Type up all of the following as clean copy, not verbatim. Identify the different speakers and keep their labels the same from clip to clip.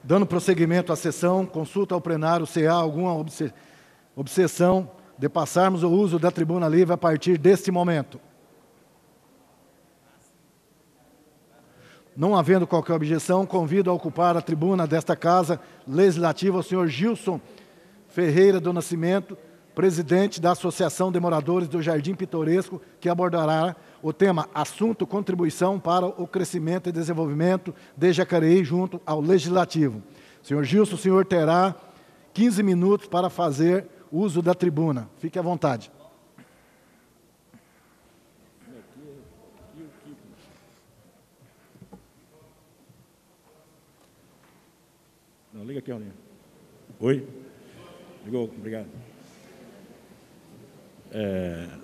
Speaker 1: Dando prosseguimento à sessão, consulta ao plenário se há alguma objeção de passarmos o uso da tribuna livre a partir deste momento. Não havendo qualquer objeção, convido a ocupar a tribuna desta Casa Legislativa o senhor Gilson Ferreira do Nascimento, presidente da Associação de Moradores do Jardim Pitoresco, que abordará o tema Assunto Contribuição para o Crescimento e Desenvolvimento de Jacareí junto ao Legislativo. Senhor Gilson, o senhor terá 15 minutos para fazer uso da tribuna. Fique à vontade.
Speaker 2: Não, liga aqui, Aulinha. Oi? Ligou, obrigado.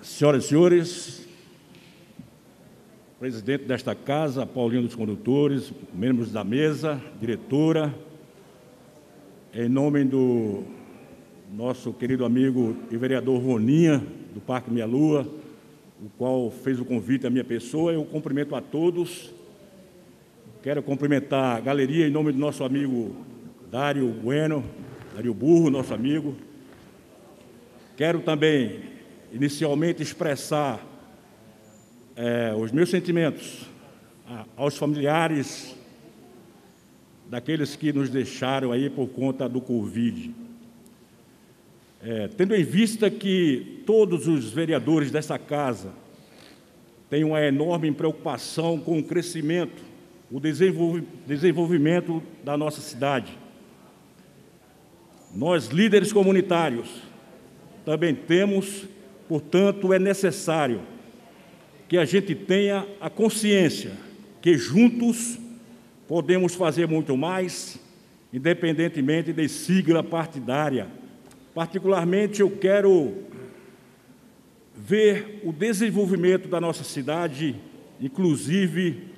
Speaker 2: Senhoras e senhores, presidente desta Casa, Paulinho dos Condutores, membros da mesa, diretora, em nome do nosso querido amigo e vereador Roninha, do Parque Minha Lua, o qual fez o convite à minha pessoa, eu cumprimento a todos. Quero cumprimentar a galeria em nome do nosso amigo Dário Bueno, Dário Burro, nosso amigo. Quero também, inicialmente, expressar os meus sentimentos aos familiares daqueles que nos deixaram aí por conta do Covid. Tendo em vista que todos os vereadores dessa Casa têm uma enorme preocupação com o crescimento, o desenvolvimento da nossa cidade, nós, líderes comunitários, também temos, portanto, é necessário que a gente tenha a consciência que juntos podemos fazer muito mais, independentemente de sigla partidária. Particularmente, eu quero ver o desenvolvimento da nossa cidade, inclusive,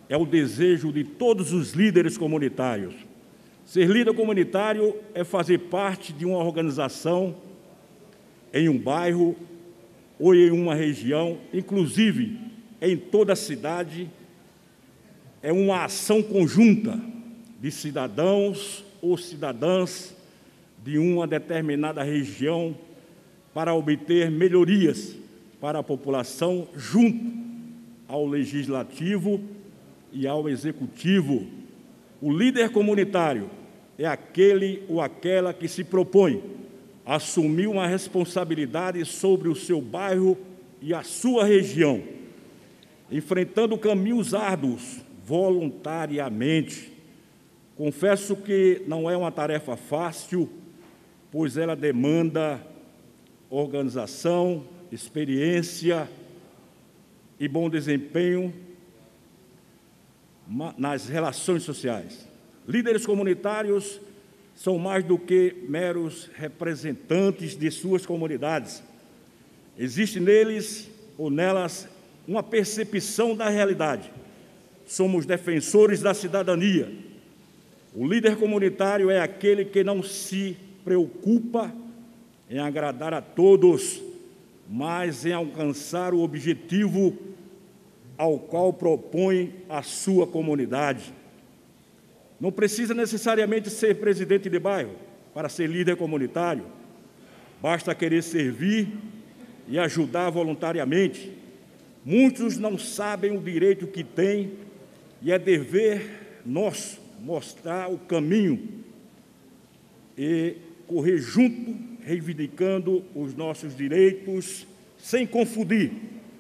Speaker 2: é o desejo de todos os líderes comunitários. Ser líder comunitário é fazer parte de uma organização em um bairro ou em uma região, inclusive em toda a cidade, é uma ação conjunta de cidadãos ou cidadãs de uma determinada região para obter melhorias para a população junto ao Legislativo e ao Executivo. O líder comunitário é aquele ou aquela que se propõe a assumir uma responsabilidade sobre o seu bairro e a sua região, enfrentando caminhos árduos voluntariamente. Confesso que não é uma tarefa fácil, pois ela demanda organização, experiência e bom desempenho nas relações sociais. Líderes comunitários são mais do que meros representantes de suas comunidades. Existe neles ou nelas uma percepção da realidade. Somos defensores da cidadania. O líder comunitário é aquele que não se preocupa em agradar a todos, mas em alcançar o objetivo ao qual propõe a sua comunidade. Não precisa necessariamente ser presidente de bairro para ser líder comunitário. Basta querer servir e ajudar voluntariamente. Muitos não sabem o direito que têm e é dever nosso mostrar o caminho e correr junto, reivindicando os nossos direitos, sem confundir,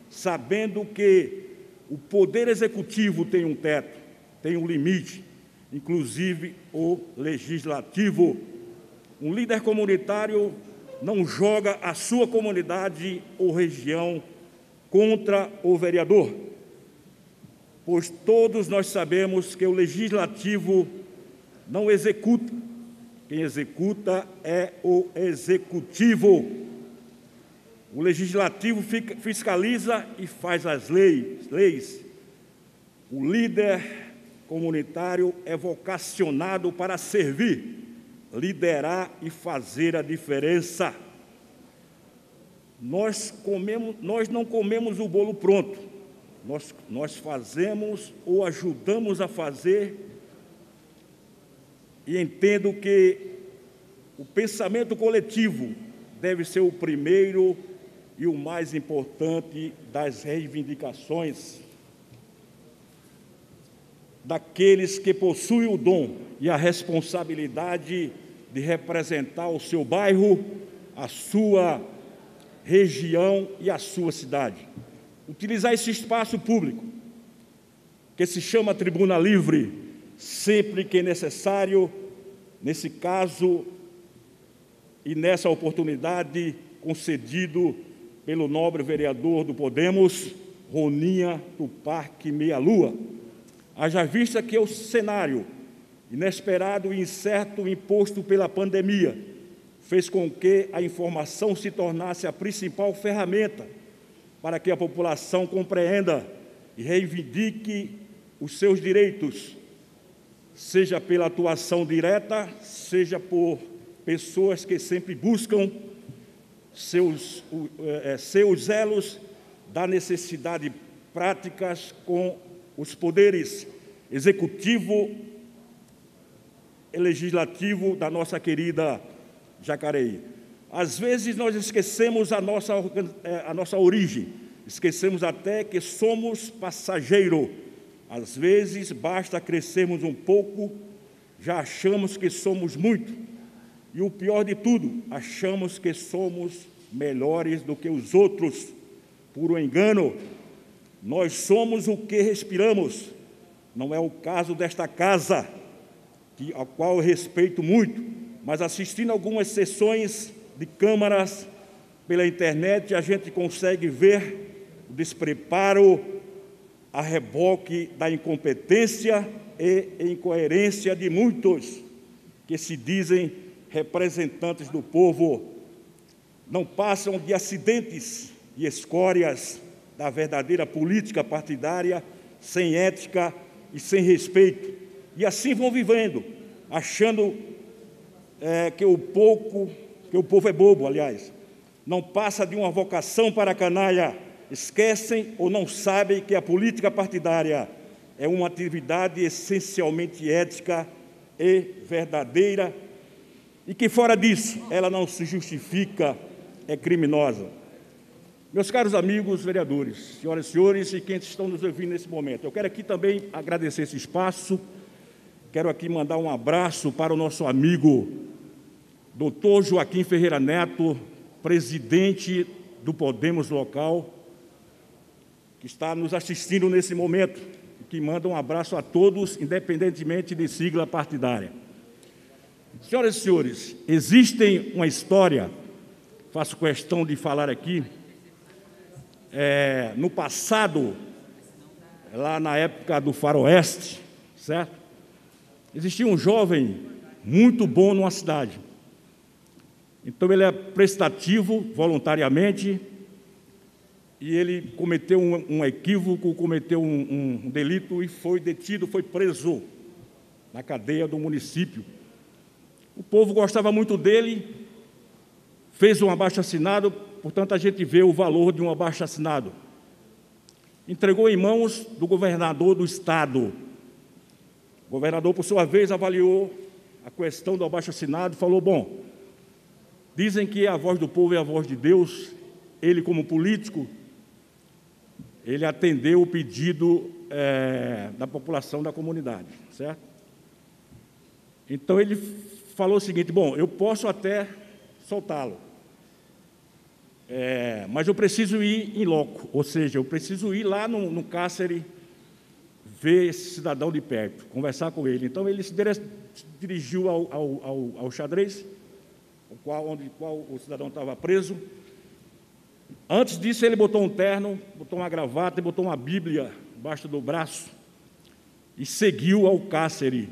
Speaker 2: sabendo que o Poder Executivo tem um teto, tem um limite, inclusive o Legislativo. Um líder comunitário não joga a sua comunidade ou região contra o vereador, pois todos nós sabemos que o Legislativo não executa. Quem executa é o Executivo. O Legislativo fiscaliza e faz as leis. O líder comunitário é vocacionado para servir, liderar e fazer a diferença. Nós não comemos o bolo pronto. Nós fazemos ou ajudamos a fazer e entendo que o pensamento coletivo deve ser o primeiro e o mais importante das reivindicações daqueles que possuem o dom e a responsabilidade de representar o seu bairro, a sua região e a sua cidade. Utilizar esse espaço público, que se chama Tribuna Livre, sempre que necessário, nesse caso e nessa oportunidade concedido pelo nobre vereador do Podemos, Roninha do Parque Meia Lua. Haja vista que o cenário inesperado e incerto imposto pela pandemia fez com que a informação se tornasse a principal ferramenta para que a população compreenda e reivindique os seus direitos, seja pela atuação direta, seja por pessoas que sempre buscam seus elos da necessidade práticas com os poderes executivo e legislativo da nossa querida Jacareí. Às vezes nós esquecemos a nossa origem, esquecemos até que somos passageiro. Às vezes basta crescermos um pouco, já achamos que somos muito. E o pior de tudo, achamos que somos melhores do que os outros. Puro engano, nós somos o que respiramos. Não é o caso desta casa, a qual eu respeito muito, mas assistindo algumas sessões de câmaras pela internet, a gente consegue ver o despreparo a reboque da incompetência e incoerência de muitos que se dizem representantes do povo. Não passam de acidentes e escórias da verdadeira política partidária, sem ética e sem respeito. E assim vão vivendo, achando que o povo é bobo, aliás. Não passa de uma vocação para a canalha. Esquecem ou não sabem que a política partidária é uma atividade essencialmente ética e verdadeira e que, fora disso, ela não se justifica, é criminosa. Meus caros amigos vereadores, senhoras e senhores e quem estão nos ouvindo nesse momento, eu quero aqui também agradecer esse espaço, quero aqui mandar um abraço para o nosso amigo Dr. Joaquim Ferreira Neto, presidente do Podemos local, que está nos assistindo nesse momento, e que manda um abraço a todos, independentemente de sigla partidária. Senhoras e senhores, existe uma história, faço questão de falar aqui, no passado, lá na época do faroeste, certo? Existia um jovem muito bom numa cidade. Então ele é prestativo, voluntariamente, e ele cometeu um equívoco, cometeu um delito e foi detido, foi preso na cadeia do município. O povo gostava muito dele, fez um abaixo-assinado, portanto, a gente vê o valor de um abaixo-assinado. Entregou em mãos do governador do Estado. O governador, por sua vez, avaliou a questão do abaixo-assinado e falou, bom, dizem que a voz do povo é a voz de Deus. Ele, como político, ele atendeu o pedido da população da comunidade, certo? Então, ele falou o seguinte, bom, eu posso até soltá-lo, mas eu preciso ir em loco, ou seja, eu preciso ir lá no cárcere, ver esse cidadão de perto, conversar com ele. Então, ele se dirigiu ao xadrez, onde o cidadão estava preso. Antes disso, ele botou um terno, botou uma gravata e botou uma Bíblia embaixo do braço e seguiu ao cárcere.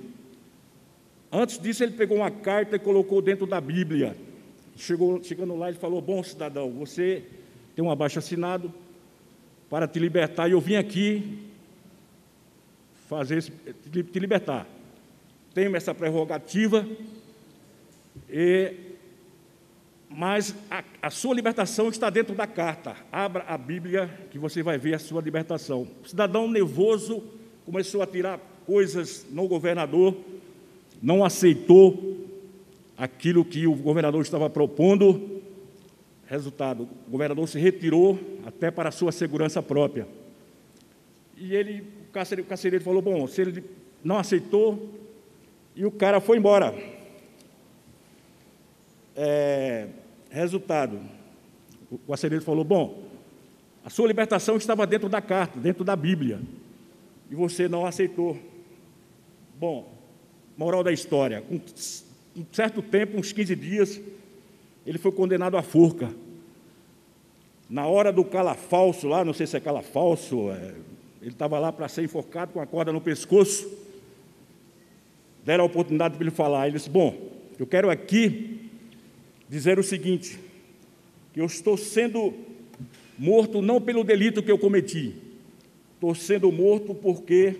Speaker 2: Antes disso, ele pegou uma carta e colocou dentro da Bíblia. Chegando lá, ele falou, bom, cidadão, você tem um abaixo-assinado para te libertar, e eu vim aqui te libertar. Tenho essa prerrogativa, mas a sua libertação está dentro da carta. Abra a Bíblia que você vai ver a sua libertação. O cidadão nervoso começou a tirar coisas no governador não aceitou aquilo que o governador estava propondo. Resultado, o governador se retirou até para a sua segurança própria. E o carcereiro falou, bom, se ele não aceitou, e o cara foi embora. Resultado, o carcereiro falou, bom, a sua libertação estava dentro da carta, dentro da Bíblia, e você não aceitou. Bom, moral da história, com um certo tempo, uns 15 dias, ele foi condenado à forca. Na hora do calafalso lá, não sei se é calafalso, ele estava lá para ser enforcado com a corda no pescoço. Deram a oportunidade para ele falar. Ele disse, bom, eu quero aqui dizer o seguinte, que eu estou sendo morto não pelo delito que eu cometi, estou sendo morto porque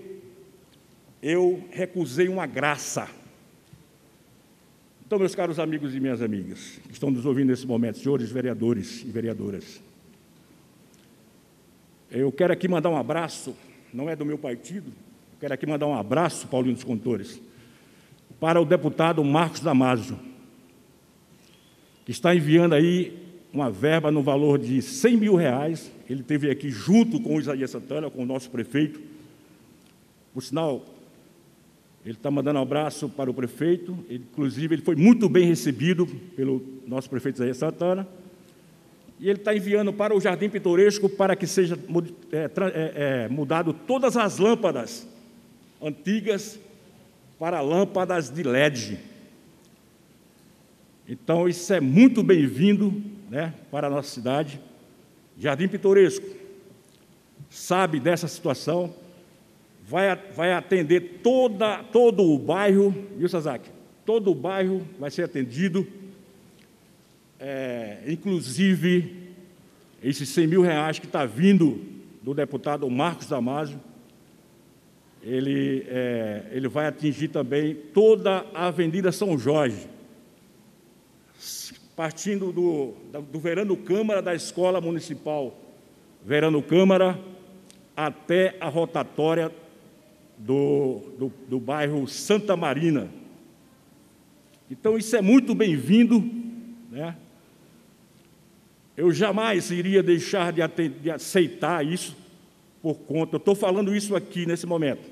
Speaker 2: eu recusei uma graça. Então, meus caros amigos e minhas amigas, que estão nos ouvindo nesse momento, senhores vereadores e vereadoras, eu quero aqui mandar um abraço, não é do meu partido, quero aqui mandar um abraço, Paulinho dos Condutores, para o deputado Marcos Damasio, que está enviando aí uma verba no valor de R$100 mil. Ele esteve aqui junto com o Isaías Santana, com o nosso prefeito. Por sinal, ele está mandando um abraço para o prefeito, inclusive ele foi muito bem recebido pelo nosso prefeito Isaías Santana, e ele está enviando para o Jardim Pitoresco para que seja mudado todas as lâmpadas antigas para lâmpadas de LED. Então, isso é muito bem-vindo, né, para a nossa cidade. Jardim Pitoresco sabe dessa situação, vai atender todo o bairro, viu, Sazaki? Todo o bairro vai ser atendido, inclusive esses R$100 mil que está vindo do deputado Marcos Damasio, ele vai atingir também toda a Avenida São Jorge, partindo do Verano Câmara da Escola Municipal Verano Câmara até a rotatória do bairro Santa Marina. Então, isso é muito bem-vindo, né? Eu jamais iria deixar de aceitar isso por conta... Eu estou falando isso aqui, nesse momento,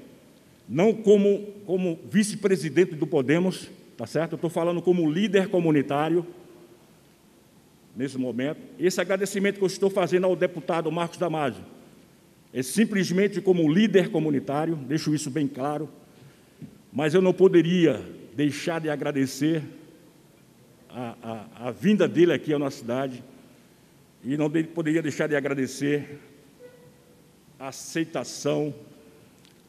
Speaker 2: não como vice-presidente do Podemos, tá certo? Eu estou falando como líder comunitário, nesse momento. Esse agradecimento que eu estou fazendo ao deputado Marcos Damasio é simplesmente como líder comunitário, deixo isso bem claro, mas eu não poderia deixar de agradecer a vinda dele aqui à nossa cidade e não poderia deixar de agradecer a aceitação,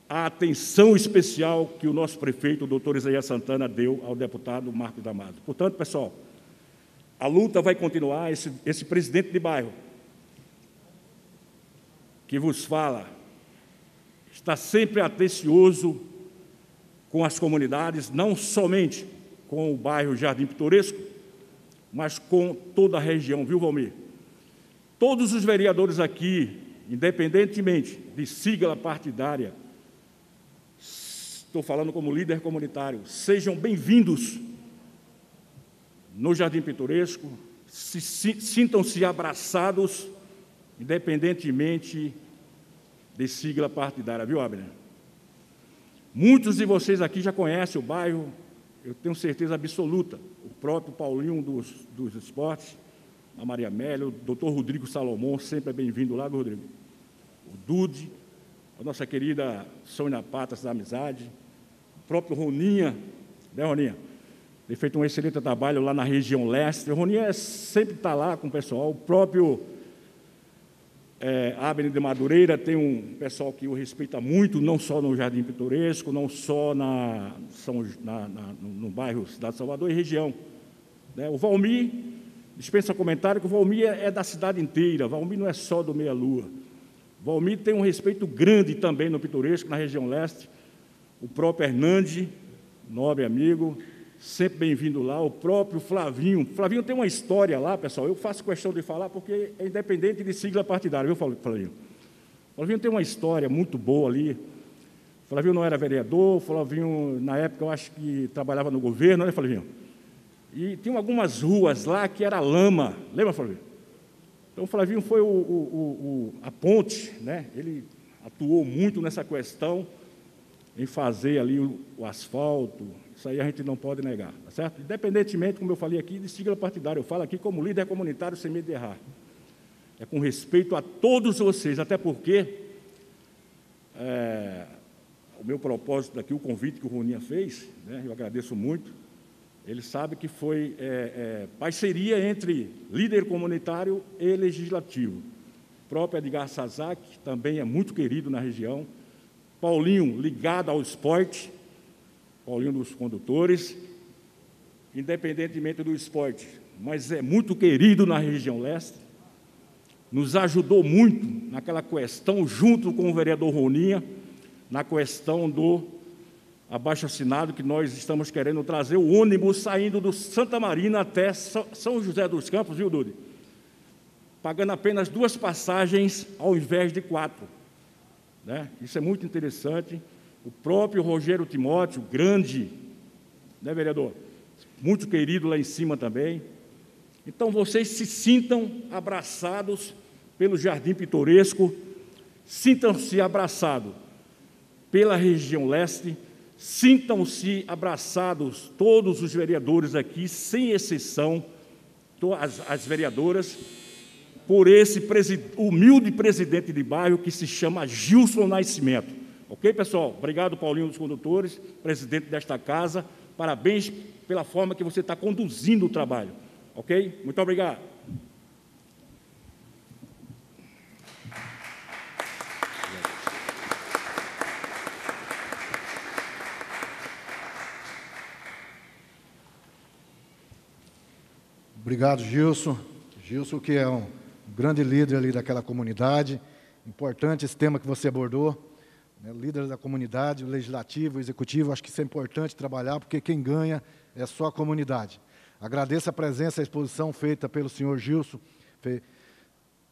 Speaker 2: a atenção especial que o nosso prefeito, o doutor Isaías Santana, deu ao deputado Marcos Damasio. Portanto, pessoal, a luta vai continuar. Esse presidente de bairro que vos fala está sempre atencioso com as comunidades, não somente com o bairro Jardim Pitoresco, mas com toda a região, viu, Valmir? Todos os vereadores aqui, independentemente de sigla partidária, estou falando como líder comunitário, sejam bem-vindos no Jardim Pitoresco, sintam-se abraçados, independentemente de sigla partidária, viu, Abner? Muitos de vocês aqui já conhecem o bairro, eu tenho certeza absoluta, o próprio Paulinho dos Esportes, a Maria Amélia, o doutor Rodrigo Salomão, sempre é bem-vindo lá, Rodrigo. O Dude, a nossa querida Sônia Patas da Amizade, o próprio Roninha, né, Roninha? Tem feito um excelente trabalho lá na região leste. O Roninha sempre está lá com o pessoal. O próprio Abner de Madureira tem um pessoal que o respeita muito, não só no Jardim Pitoresco, não só no bairro Cidade de Salvador e região. Né? O Valmir, dispensa comentário, que o Valmir é da cidade inteira. O Valmir não é só do Meia-Lua. O Valmir tem um respeito grande também no Pitoresco, na região leste. O próprio Hernandes, nobre amigo, sempre bem-vindo lá, o próprio Flavinho. Flavinho tem uma história lá, pessoal, eu faço questão de falar porque é independente de sigla partidária, viu, Flavinho? Flavinho tem uma história muito boa ali, Flavinho não era vereador, Flavinho, na época, eu acho que trabalhava no governo, né, Flavinho? E tinha algumas ruas lá que era lama, lembra, Flavinho? Então, o Flavinho foi a ponte, né? Ele atuou muito nessa questão, em fazer ali o asfalto, isso aí a gente não pode negar, tá certo? Independentemente, como eu falei aqui, de sigla partidária, eu falo aqui como líder comunitário sem medo de errar. É com respeito a todos vocês, até porque o meu propósito aqui, o convite que o Roninha fez, né, eu agradeço muito, ele sabe que foi parceria entre líder comunitário e legislativo. O próprio Edgar Sazak, que também é muito querido na região, Paulinho, ligado ao esporte, Paulinho dos condutores, independentemente do esporte, mas é muito querido na região leste, nos ajudou muito naquela questão, junto com o vereador Roninha, na questão do abaixo-assinado, que nós estamos querendo trazer o ônibus saindo do Santa Marina até São José dos Campos, viu, Dude? Pagando apenas 2 passagens ao invés de 4. Né? Isso é muito interessante. O próprio Rogério Timóteo, grande, né, vereador? Muito querido lá em cima também. Então, vocês se sintam abraçados pelo Jardim Pitoresco, sintam-se abraçados pela região leste, sintam-se abraçados todos os vereadores aqui, sem exceção, as vereadoras, por esse humilde presidente de bairro que se chama Gilson Nascimento. Ok, pessoal? Obrigado, Paulinho dos Condutores, presidente desta casa. Parabéns pela forma que você está conduzindo o trabalho. Ok? Muito obrigado.
Speaker 1: Obrigado, Gilson. Gilson, que é um grande líder ali daquela comunidade. Importante esse tema que você abordou. Né? Líder da comunidade, o legislativo, o executivo, acho que isso é importante trabalhar, porque quem ganha é só a comunidade. Agradeço a presença e a exposição feita pelo senhor Gilson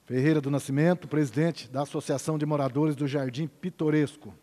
Speaker 1: Ferreira do Nascimento, presidente da Associação de Moradores do Jardim Pitoresco.